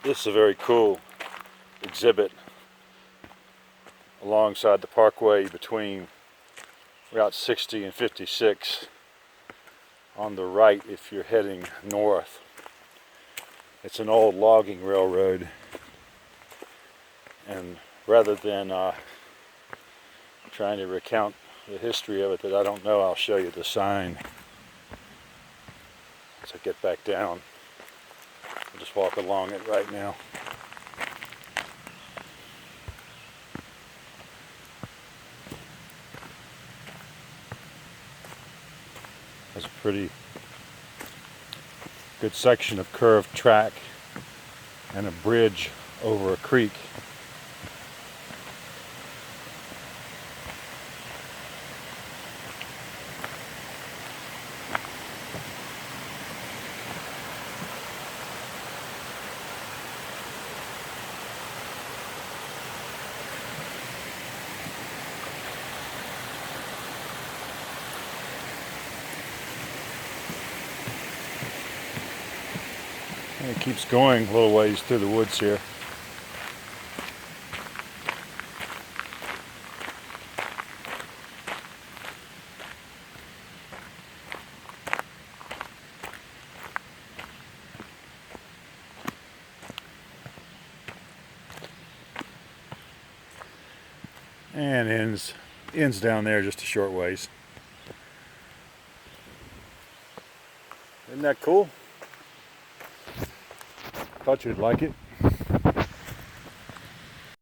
This is a very cool exhibit alongside the Parkway between Route 60 and 56 on the right if you're heading north. It's an old logging railroad, and rather than trying to recount the history of it that I don't know, I'll show you the sign as I get back down. I'll just walk along it right now. There's a pretty good section of curved track and a bridge over a creek. And it keeps going a little ways through the woods here. And ends down there just a short ways. Isn't that cool? Thought you'd like it.